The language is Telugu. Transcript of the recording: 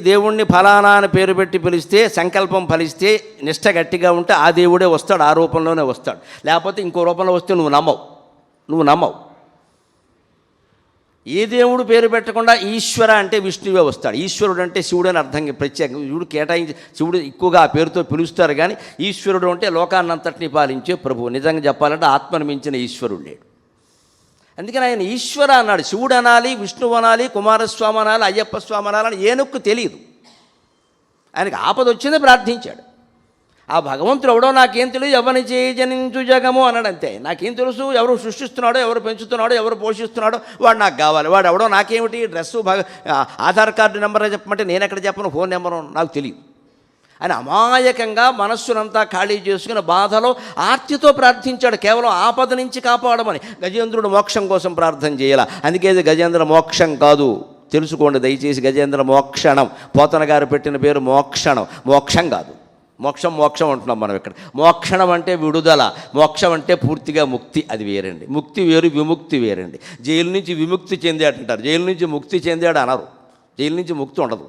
దేవుణ్ణి ఫలానా అని పేరు పెట్టి పిలిస్తే, సంకల్పం ఫలిస్తే, నిష్ట గట్టిగా ఉంటే ఆ దేవుడే వస్తాడు, ఆ రూపంలోనే వస్తాడు. లేకపోతే ఇంకో రూపంలో వస్తే నువ్వు నమ్మవు. ఏ దేవుడు పేరు పెట్టకుండా ఈశ్వర అంటే విష్ణువే వస్తాడు. ఈశ్వరుడు అంటే శివుడు అని అర్థం ప్రత్యేకంగా శివుడు కేటాయించి, శివుడు ఎక్కువగా ఆ పేరుతో పిలుస్తారు. కానీ ఈశ్వరుడు అంటే లోకాన్నంతటిని పాలించే ప్రభువు. నిజంగా చెప్పాలంటే ఆత్మను మించిన ఈశ్వరుడు లేడు. అందుకని ఆయన ఈశ్వర అన్నాడు. శివుడు అనాలి, విష్ణువు అనాలి, కుమారస్వామి అనాలి, అయ్యప్ప స్వామి అనాలని ఏనుక్కు తెలియదు. ఆయనకు ఆపద వచ్చిందే ప్రార్థించాడు. ఆ భగవంతుడు ఎవడో నాకేం తెలియదు, ఎవరిని చేయి జనించు జగము అన్నాడు. అంతే, నాకేం తెలుసు ఎవరు సృష్టిస్తున్నాడో, ఎవరు పెంచుతున్నాడో, ఎవరు పోషిస్తున్నాడో వాడు నాకు కావాలి. వాడు ఎవడో నాకేమిటి, డ్రెస్సు ఆధార్ కార్డు నెంబర్ చెప్పమంటే నేను ఎక్కడ చెప్పను, ఫోన్ నెంబరు నాకు తెలియదు అని అమాయకంగా మనస్సునంతా ఖాళీ చేసుకుని బాధలో ఆర్తితో ప్రార్థించాడు. కేవలం ఆపద నుంచి కాపాడమని. గజేంద్రుడు మోక్షం కోసం ప్రార్థన చేయాల. అందుకే ఇది గజేంద్ర మోక్షం కాదు, తెలుసుకోండి దయచేసి. గజేంద్ర మోక్షణం, పోతన గారు పెట్టిన పేరు మోక్షణం, మోక్షం కాదు. మోక్షం అంటున్నాం మనం ఇక్కడ. మోక్షణం అంటే విడుదల, మోక్షం అంటే పూర్తిగా ముక్తి, అది వేరండి. ముక్తి వేరు, విముక్తి వేరండి. జైలు నుంచి విముక్తి చెందాడు అంటారు, జైలు నుంచి ముక్తి చెందాడు అనరు. జైలు నుంచి ముక్తి ఉండదు.